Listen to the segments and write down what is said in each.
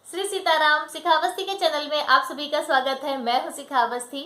श्री सीताराम शिखावस्थी के चैनल में आप सभी का स्वागत है। मैं हूं शिखावस्थी।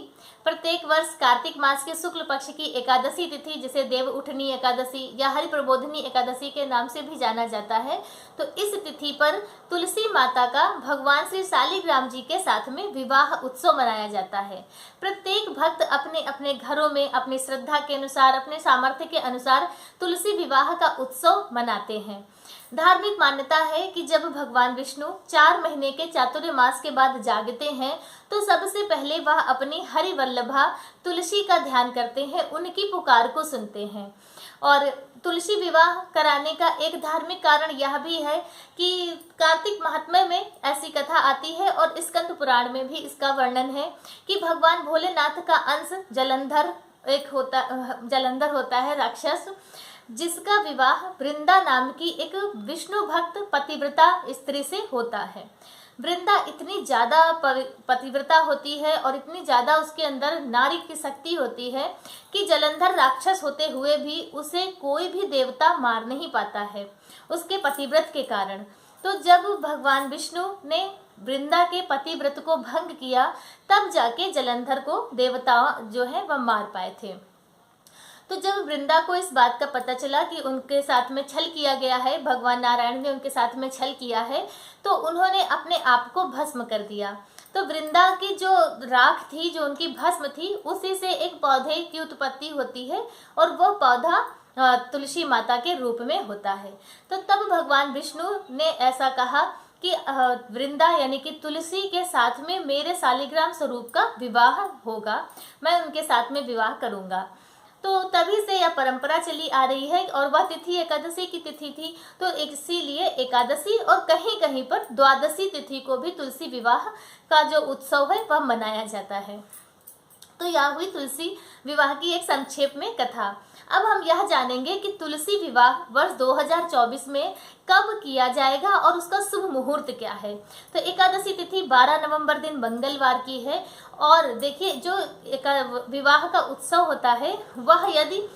प्रत्येक वर्ष कार्तिक मास के शुक्ल पक्ष की एकादशी तिथि, जिसे देव उठनी एकादशी या हरि प्रबोधनी एकादशी के नाम से भी जाना जाता है, तो इस तिथि पर तुलसी माता का भगवान श्री शालिग्राम जी के साथ में विवाह उत्सव मनाया जाता है। प्रत्येक भक्त अपने अपने घरों में अपनी श्रद्धा के अनुसार, अपने सामर्थ्य के अनुसार तुलसी विवाह का उत्सव मनाते हैं। धार्मिक मान्यता है कि जब भगवान विष्णु 4 महीने के चातुर्य मास के बाद जागते हैं, तो सबसे पहले वह अपनी हरि वल्लभा तुलसी का ध्यान करते हैं, उनकी पुकार को सुनते हैं। और तुलसी विवाह कराने का एक धार्मिक कारण यह भी है कि कार्तिक महात्म्य में ऐसी कथा आती है और स्कंद पुराण में भी इसका वर्णन है कि भगवान भोलेनाथ का अंश जलंधर होता है राक्षस, जिसका विवाह वृंदा नाम की एक विष्णु भक्त पतिव्रता स्त्री से होता है। वृंदा इतनी ज़्यादा पतिव्रता होती है और इतनी ज़्यादा उसके अंदर नारी की शक्ति होती है कि जलंधर राक्षस होते हुए भी उसे कोई भी देवता मार नहीं पाता है उसके पतिव्रत के कारण। तो जब भगवान विष्णु ने वृंदा के पतिव्रत को भंग किया, तब जाके जलंधर को देवता जो है वह मार पाए थे। तो जब वृंदा को इस बात का पता चला कि उनके साथ में छल किया गया है, भगवान नारायण ने उनके साथ में छल किया है, तो उन्होंने अपने आप को भस्म कर दिया। तो वृंदा की जो राख थी, जो उनकी भस्म थी, उसी से एक पौधे की उत्पत्ति होती है और वो पौधा तुलसी माता के रूप में होता है। तो तब भगवान विष्णु ने ऐसा कहा कि वृंदा यानी कि तुलसी के साथ में मेरे शालिग्राम स्वरूप का विवाह होगा, मैं उनके साथ में विवाह करूँगा। तो तभी से यह परंपरा चली आ रही है और वह तिथि एकादशी की तिथि थी, तो इसीलिए एकादशी और कहीं कहीं पर द्वादशी तिथि को भी तुलसी विवाह का जो उत्सव है वह मनाया जाता है। तो यह हुई तुलसी विवाह की एक संक्षेप में कथा। अब हम यह जानेंगे कि तुलसी विवाह वर्ष 2024 में कब किया जाएगा और उसका शुभ मुहूर्त क्या है। तो एकादशी तिथि 12 नवंबर दिन मंगलवार की है। और देखिए, जो विवाह का उत्सव होता है वह यदि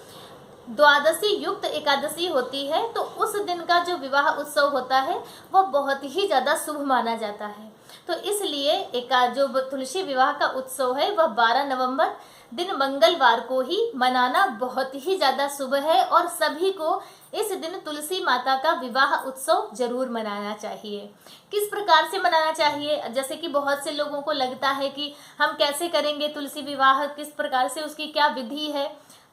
द्वादशी युक्त एकादशी होती है, तो उस दिन का जो विवाह उत्सव होता है वह बहुत ही ज़्यादा शुभ माना जाता है। तो इसलिए जो तुलसी विवाह का उत्सव है वह 12 नवंबर दिन मंगलवार को ही मनाना बहुत ही ज़्यादा शुभ है और सभी को इस दिन तुलसी माता का विवाह उत्सव जरूर मनाना चाहिए। किस प्रकार से मनाना चाहिए? जैसे कि बहुत से लोगों को लगता है कि हम कैसे करेंगे तुलसी विवाह, किस प्रकार से उसकी क्या विधि है।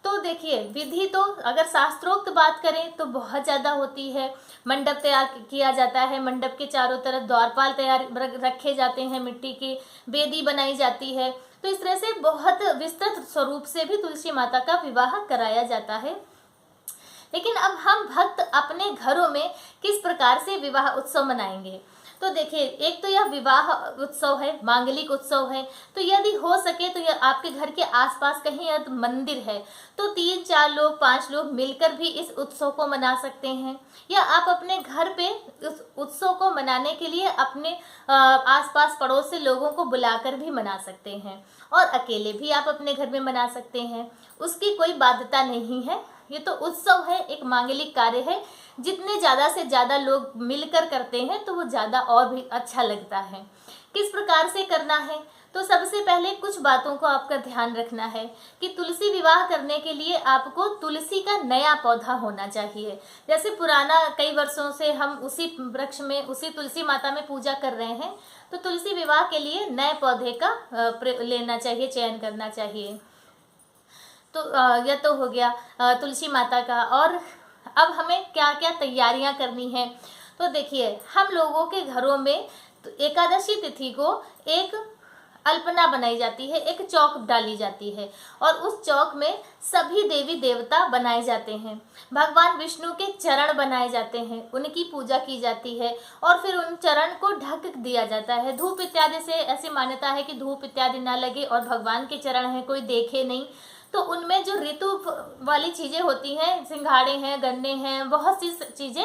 तो देखिए, विधि तो अगर शास्त्रोक्त बात करें तो बहुत ज़्यादा होती है। मंडप तैयार किया जाता है, मंडप के चारों तरफ द्वारपाल तैयार रखे जाते हैं, मिट्टी की बेदी बनाई जाती है। तो इस तरह से बहुत विस्तृत स्वरूप से भी तुलसी माता का विवाह कराया जाता है। लेकिन अब हम भक्त अपने घरों में किस प्रकार से विवाह उत्सव मनाएंगे? तो देखिए, एक तो यह विवाह उत्सव है, मांगलिक उत्सव है। तो यदि हो सके तो यह आपके घर के आसपास कहीं मंदिर है, तो 3-4 लोग 5 लोग मिलकर भी इस उत्सव को मना सकते हैं। या आप अपने घर पे उस उत्सव को मनाने के लिए अपने आसपास पड़ोस से लोगों को बुलाकर भी मना सकते हैं और अकेले भी आप अपने घर में मना सकते हैं, उसकी कोई बाध्यता नहीं है। ये तो उत्सव है, एक मांगलिक कार्य है। जितने ज़्यादा से ज़्यादा लोग मिलकर करते हैं तो वो ज़्यादा और भी अच्छा लगता है। किस प्रकार से करना है? तो सबसे पहले कुछ बातों को आपका ध्यान रखना है कि तुलसी विवाह करने के लिए आपको तुलसी का नया पौधा होना चाहिए। जैसे पुराना कई वर्षों से हम उसी वृक्ष में, उसी तुलसी माता में पूजा कर रहे हैं, तो तुलसी विवाह के लिए नए पौधे का लेना चाहिए, चयन करना चाहिए। तो यह तो हो गया तुलसी माता का। और अब हमें क्या क्या तैयारियां करनी है? तो देखिए, हम लोगों के घरों में तो एकादशी तिथि को एक अल्पना बनाई जाती है, एक चौक डाली जाती है और उस चौक में सभी देवी देवता बनाए जाते हैं। भगवान विष्णु के चरण बनाए जाते हैं, उनकी पूजा की जाती है और फिर उन चरण को ढक दिया जाता है धूप इत्यादि से। ऐसी मान्यता है कि धूप इत्यादि ना लगे और भगवान के चरण हैं, कोई देखे नहीं। तो उनमें जो ऋतु वाली चीज़ें होती हैं, सिंघाड़े हैं, गन्ने हैं, बहुत सी चीज़ें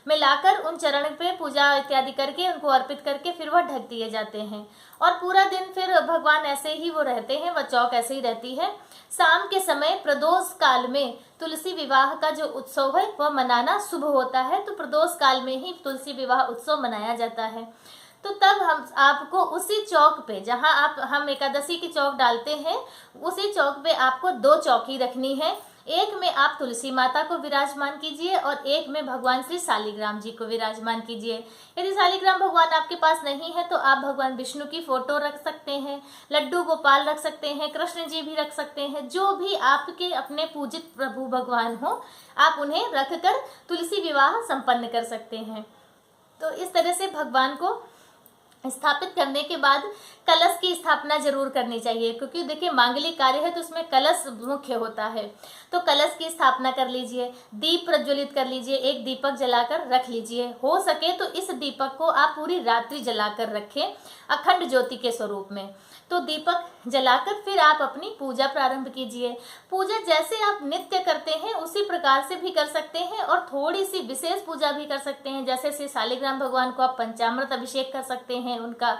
मिलाकर उन चरण पे पूजा इत्यादि करके उनको अर्पित करके फिर वह ढक दिए जाते हैं। और पूरा दिन फिर भगवान ऐसे ही वो रहते हैं, वह चौक ऐसे ही रहती है। शाम के समय प्रदोष काल में तुलसी विवाह का जो उत्सव है वह मनाना शुभ होता है। तो प्रदोष काल में ही तुलसी विवाह उत्सव मनाया जाता है। तो तब हम आपको उसी चौक पे, जहाँ हम एकादशी की चौक डालते हैं, उसी चौक पे आपको 2 चौकी रखनी है। एक में आप तुलसी माता को विराजमान कीजिए और एक में भगवान श्री शालिग्राम जी को विराजमान कीजिए। यदि शालिग्राम भगवान आपके पास नहीं है तो आप भगवान विष्णु की फोटो रख सकते हैं, लड्डू गोपाल रख सकते हैं, कृष्ण जी भी रख सकते हैं, जो भी आपके अपने पूजित प्रभु भगवान हो आप उन्हें रखकर तुलसी विवाह संपन्न कर सकते हैं। तो इस तरह से भगवान को स्थापित करने के बाद कलश की स्थापना जरूर करनी चाहिए, क्योंकि देखिए मांगलिक कार्य है तो उसमें कलश मुख्य होता है। तो कलश की स्थापना कर लीजिए, दीप प्रज्वलित कर लीजिए, एक दीपक जलाकर रख लीजिए। हो सके तो इस दीपक को आप पूरी रात्रि जलाकर रखें अखंड ज्योति के स्वरूप में। तो दीपक जलाकर फिर आप अपनी पूजा प्रारंभ कीजिए। पूजा जैसे आप नित्य करते हैं उसी प्रकार से भी कर सकते हैं और थोड़ी सी विशेष पूजा भी कर सकते हैं। जैसे श्री शालिग्राम भगवान को आप पंचामृत अभिषेक कर सकते हैं उनका,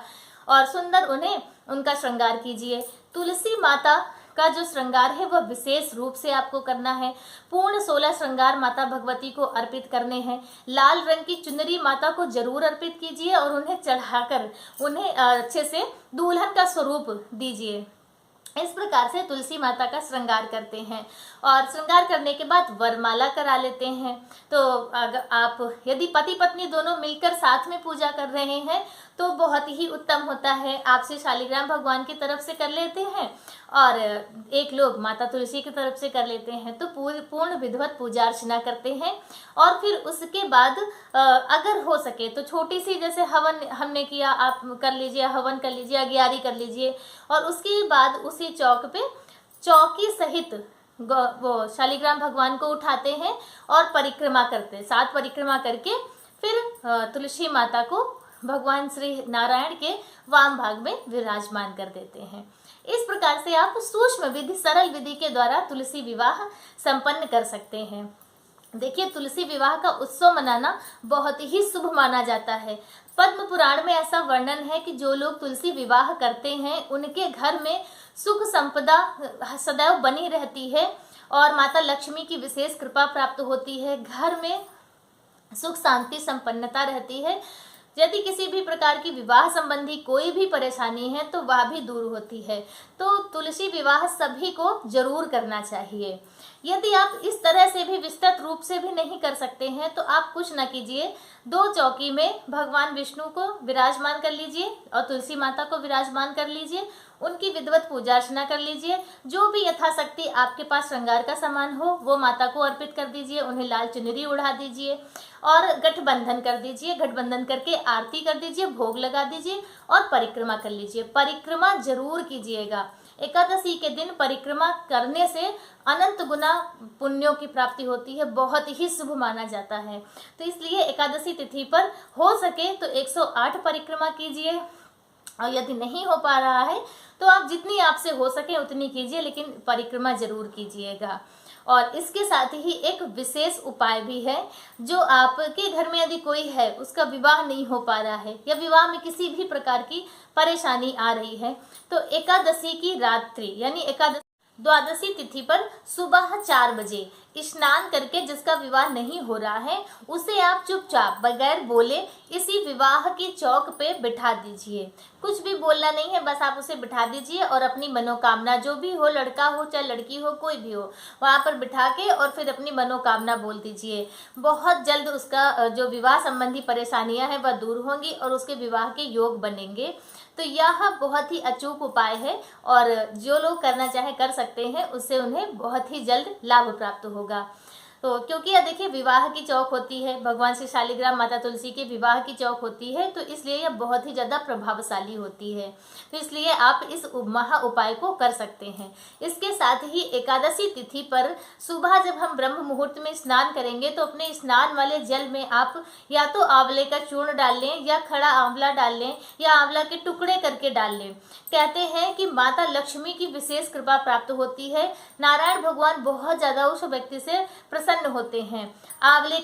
और सुंदर उन्हें उनका श्रृंगार कीजिए। तुलसी माता का जो श्रृंगार है वह विशेष रूप से आपको करना है। पूर्ण 16 श्रृंगार माता भगवती को अर्पित करने हैं। लाल रंग की चुनरी माता को जरूर अर्पित कीजिए और उन्हें चढ़ाकर उन्हें अच्छे से दुल्हन का स्वरूप दीजिए। इस प्रकार से तुलसी माता का श्रृंगार करते हैं और श्रृंगार करने के बाद वरमाला करा लेते हैं। तो अगर आप यदि पति पत्नी दोनों मिलकर साथ में पूजा कर रहे हैं तो बहुत ही उत्तम होता है। आप श्री शालिग्राम भगवान की तरफ से कर लेते हैं और एक लोग माता तुलसी की तरफ से कर लेते हैं। तो पूर्ण विधिवत पूजा अर्चना करते हैं और फिर उसके बाद अगर हो सके तो छोटी सी जैसे हवन हमने किया आप कर लीजिए, हवन कर लीजिए, अगियारी कर लीजिए और उसके बाद उसी चौक पे चौकी सहित वो शालिग्राम भगवान को उठाते हैं और परिक्रमा करते हैं। 7 परिक्रमा करके फिर तुलसी माता को भगवान श्री नारायण के वाम भाग में विराजमान कर देते हैं। इस प्रकार से आप सूक्ष्म विधि, सरल विधि के द्वारा तुलसी विवाह संपन्न कर सकते हैं। देखिए तुलसी विवाह का उत्सव मनाना बहुत ही शुभ माना जाता है। पद्म पुराण में ऐसा वर्णन है कि जो लोग तुलसी विवाह करते हैं उनके घर में सुख संपदा सदैव बनी रहती है और माता लक्ष्मी की विशेष कृपा प्राप्त होती है। घर में सुख शांति संपन्नता रहती है। यदि किसी भी प्रकार की विवाह संबंधी कोई भी परेशानी है तो वह भी दूर होती है। तो तुलसी विवाह सभी को जरूर करना चाहिए। यदि आप इस तरह से भी विस्तृत रूप से भी नहीं कर सकते हैं तो आप कुछ न कीजिए, 2 चौकी में भगवान विष्णु को विराजमान कर लीजिए और तुलसी माता को विराजमान कर लीजिए, उनकी विधिवत पूजा अर्चना कर लीजिए। जो भी यथाशक्ति आपके पास श्रृंगार का सामान हो वो माता को अर्पित कर दीजिए, उन्हें लाल चुनरी उड़ा दीजिए और गठबंधन कर दीजिए। गठबंधन करके आरती कर दीजिए, भोग लगा दीजिए और परिक्रमा कर लीजिए। परिक्रमा जरूर कीजिएगा। एकादशी के दिन परिक्रमा करने से अनंत गुना पुण्यों की प्राप्ति होती है, बहुत ही शुभ माना जाता है। तो इसलिए एकादशी तिथि पर हो सके तो 108 परिक्रमा कीजिए और यदि नहीं हो पा रहा है तो आप जितनी आपसे हो सके उतनी कीजिए, लेकिन परिक्रमा जरूर कीजिएगा। और इसके साथ ही एक विशेष उपाय भी है, जो आपके घर में यदि कोई है उसका विवाह नहीं हो पा रहा है या विवाह में किसी भी प्रकार की परेशानी आ रही है, तो एकादशी की रात्रि यानी एकादशी द्वादशी तिथि पर सुबह 4 बजे स्नान करके जिसका विवाह नहीं हो रहा है उसे आप चुपचाप बगैर बोले इसी विवाह की चौक पे बिठा दीजिए। कुछ भी बोलना नहीं है, बस आप उसे बिठा दीजिए और अपनी मनोकामना जो भी हो, लड़का हो चाहे लड़की हो, कोई भी हो, वहाँ पर बिठा के और फिर अपनी मनोकामना बोल दीजिए। बहुत जल्द उसका जो विवाह संबंधी परेशानियां हैं वह दूर होंगी और उसके विवाह के योग बनेंगे। तो यह बहुत ही अचूक उपाय है और जो लोग करना चाहे कर सकते हैं, उससे उन्हें बहुत ही जल्द लाभ प्राप्त होगा। तो क्योंकि यह देखिए विवाह की चौक होती है, भगवान श्री शालिग्राम माता तुलसी के विवाह की चौक होती है, तो इसलिए यह बहुत ही ज़्यादा प्रभावशाली होती है। तो इसलिए आप इस महा उपाय को कर सकते हैं। इसके साथ ही एकादशी तिथि पर सुबह जब हम ब्रह्म मुहूर्त में स्नान करेंगे तो अपने स्नान वाले जल में आप या तो आंवले का चूर्ण डाल लें या खड़ा आंवला डाल लें या आंवला के टुकड़े करके डाल लें। कहते हैं कि माता लक्ष्मी की विशेष कृपा प्राप्त होती है। नारायण भगवान बहुत ज़्यादा उस व्यक्ति से प्रसन्न होते हैं आंवले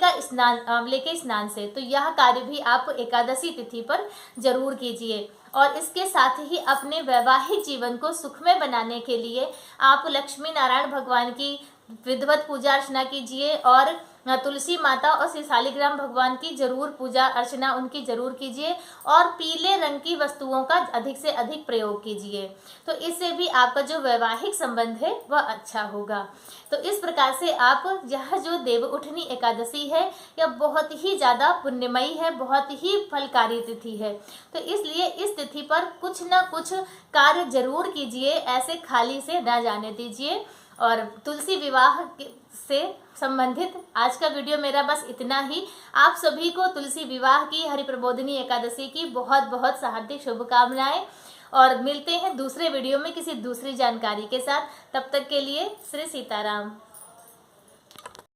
के स्नान से। तो यह कार्य भी आप एकादशी तिथि पर जरूर कीजिए। और इसके साथ ही अपने वैवाहिक जीवन को सुखमय बनाने के लिए आप लक्ष्मी नारायण भगवान की विधिवत पूजा अर्चना कीजिए और तुलसी माता और श्री शालिग्राम भगवान की जरूर पूजा अर्चना उनकी जरूर कीजिए और पीले रंग की वस्तुओं का अधिक से अधिक प्रयोग कीजिए। तो इससे भी आपका जो वैवाहिक संबंध है वह अच्छा होगा। तो इस प्रकार से आप यह जो देवउठनी एकादशी है यह बहुत ही ज़्यादा पुण्यमयी है, बहुत ही फलकारी तिथि है। तो इसलिए इस तिथि पर कुछ न कुछ कार्य जरूर कीजिए, ऐसे खाली से न जाने दीजिए। और तुलसी विवाह से संबंधित आज का वीडियो मेरा बस इतना ही। आप सभी को तुलसी विवाह की, हरि प्रबोधिनी एकादशी की बहुत बहुत हार्दिक शुभकामनाएं और मिलते हैं दूसरे वीडियो में किसी दूसरी जानकारी के साथ। तब तक के लिए श्री सीताराम।